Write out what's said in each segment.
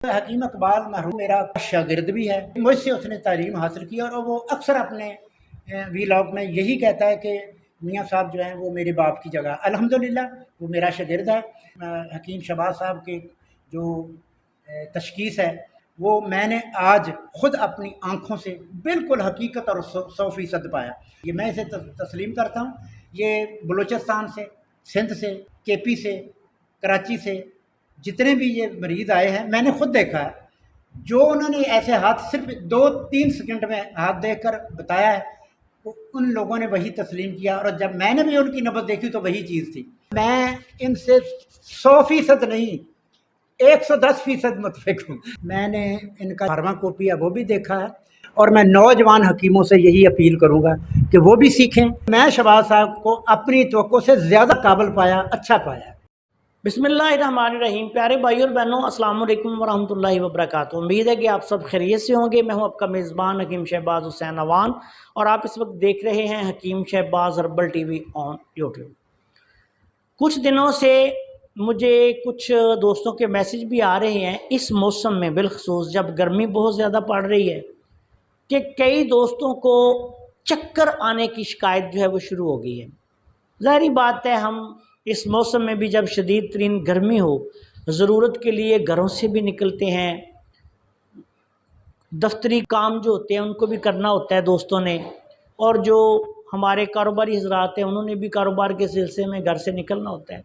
حکیم اقبال مرحوم میرا شاگرد بھی ہے، مجھ سے اس نے تعلیم حاصل کی اور وہ اکثر اپنے ویلاگ میں یہی کہتا ہے کہ میاں صاحب جو ہیں وہ میرے باپ کی جگہ، الحمدللہ وہ میرا شاگرد ہے۔ حکیم شہباز صاحب کی جو تشخیص ہے وہ میں نے آج خود اپنی آنکھوں سے بالکل حقیقت اور 100% پایا۔ یہ میں اسے تسلیم کرتا ہوں۔ یہ بلوچستان سے، سندھ سے، کے پی سے، کراچی سے جتنے بھی یہ مریض آئے ہیں میں نے خود دیکھا ہے، جو انہوں نے ایسے ہاتھ صرف 2-3 سیکنڈ میں ہاتھ دیکھ کر بتایا ہے، ان لوگوں نے وہی تسلیم کیا، اور جب میں نے بھی ان کی نبض دیکھی تو وہی چیز تھی۔ میں ان سے 100% نہیں، 110% متفق ہوں۔ میں نے ان کا فارما کوپی ہے وہ بھی دیکھا ہے، اور میں نوجوان حکیموں سے یہی اپیل کروں گا کہ وہ بھی سیکھیں۔ میں شہباز صاحب کو اپنی توقع سے زیادہ قابل پایا، اچھا پایا۔ بسم اللہ الرحمن الرحیم۔ پیارے بھائی اور بہنوں، السلام علیکم ورحمۃ اللہ وبرکاتہ۔ امید ہے کہ آپ سب خیریت سے ہوں گے۔ میں ہوں آپ کا میزبان حکیم شہباز حسین اوان، اور آپ اس وقت دیکھ رہے ہیں حکیم Shahbaz herbal TV on YouTube. کچھ دنوں سے مجھے کچھ دوستوں کے میسج بھی آ رہے ہیں اس موسم میں، بالخصوص جب گرمی بہت زیادہ پڑ رہی ہے، کہ کئی دوستوں کو چکر آنے کی شکایت جو ہے وہ شروع ہو گئی ہے۔ ظاہری بات ہے، ہم اس موسم میں بھی جب شدید ترین گرمی ہو، ضرورت کے لیے گھروں سے بھی نکلتے ہیں، دفتری کام جو ہوتے ہیں ان کو بھی کرنا ہوتا ہے دوستوں نے، اور جو ہمارے کاروباری حضرات ہیں انہوں نے بھی کاروبار کے سلسلے میں گھر سے نکلنا ہوتا ہے۔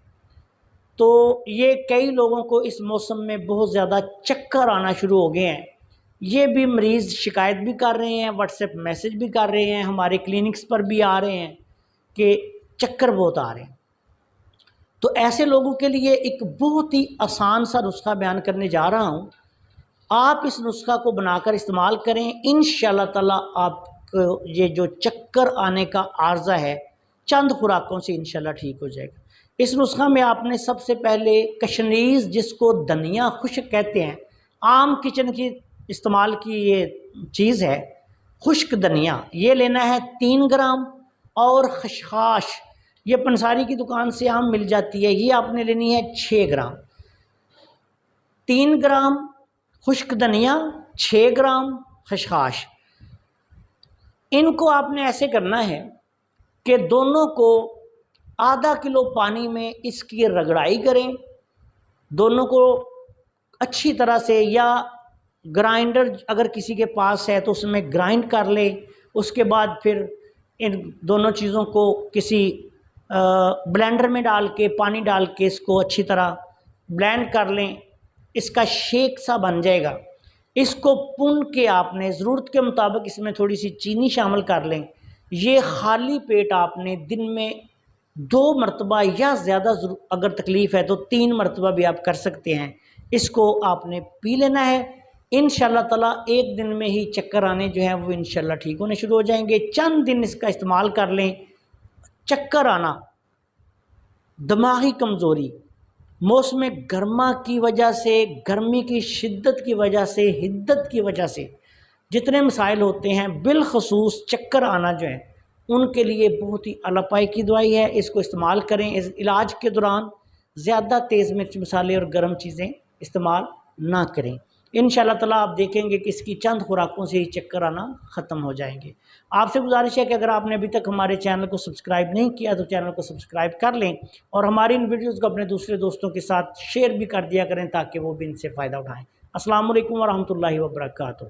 تو یہ کئی لوگوں کو اس موسم میں بہت زیادہ چکر آنا شروع ہو گئے ہیں۔ یہ بھی مریض شکایت بھی کر رہے ہیں، واٹس ایپ میسج بھی کر رہے ہیں، ہمارے کلینکس پر بھی آ رہے ہیں کہ چکر بہت آ رہے ہیں۔ تو ایسے لوگوں کے لیے ایک بہت ہی آسان سا نسخہ بیان کرنے جا رہا ہوں۔ آپ اس نسخہ کو بنا کر استعمال کریں، انشاءاللہ تعالی آپ کو یہ جو چکر آنے کا عارضہ ہے چند خوراکوں سے انشاءاللہ ٹھیک ہو جائے گا۔ اس نسخہ میں آپ نے سب سے پہلے کشنیز، جس کو دھنیا خشک کہتے ہیں، عام کچن کی استعمال کی یہ چیز ہے، خشک دھنیا، یہ لینا ہے 3 گرام، اور خشخاش یہ پنساری کی دکان سے عام مل جاتی ہے، یہ آپ نے لینی ہے 6 گرام۔ 3 گرام خشک دھنیا، 6 گرام خشخاش۔ ان کو آپ نے ایسے کرنا ہے کہ دونوں کو آدھا کلو پانی میں اس کی رگڑائی کریں، دونوں کو اچھی طرح سے، یا گرائنڈر اگر کسی کے پاس ہے تو اس میں گرائنڈ کر لیں۔ اس کے بعد پھر ان دونوں چیزوں کو کسی بلینڈر میں ڈال کے، پانی ڈال کے اس کو اچھی طرح بلینڈ کر لیں، اس کا شیک سا بن جائے گا۔ اس کو پن کے آپ نے ضرورت کے مطابق اس میں تھوڑی سی چینی شامل کر لیں۔ یہ خالی پیٹ آپ نے دن میں 2 مرتبہ یا زیادہ اگر تکلیف ہے تو 3 مرتبہ بھی آپ کر سکتے ہیں، اس کو آپ نے پی لینا ہے۔ انشاءاللہ تعالیٰ ایک دن میں ہی چکر آنے جو ہیں وہ انشاءاللہ ٹھیک ہونے شروع ہو جائیں گے۔ چند دن اس کا استعمال کر لیں۔ چکر آنا، دماغی کمزوری، موسم گرما کی وجہ سے، گرمی کی شدت کی وجہ سے، حدت کی وجہ سے جتنے مسائل ہوتے ہیں، بالخصوص چکر آنا جو ہے، ان کے لیے بہت ہی اعلیٰ پائی کی دوائی ہے۔ اس کو استعمال کریں۔ اس علاج کے دوران زیادہ تیز مرچ مسالے اور گرم چیزیں استعمال نہ کریں۔ انشاءاللہ تعالیٰ آپ دیکھیں گے کہ اس کی چند خوراکوں سے ہی چکر آنا ختم ہو جائیں گے۔ آپ سے گزارش ہے کہ اگر آپ نے ابھی تک ہمارے چینل کو سبسکرائب نہیں کیا تو چینل کو سبسکرائب کر لیں، اور ہماری ان ویڈیوز کو اپنے دوسرے دوستوں کے ساتھ شیئر بھی کر دیا کریں تاکہ وہ بھی ان سے فائدہ اٹھائیں۔ السلام علیکم ورحمۃ اللہ وبرکاتہ۔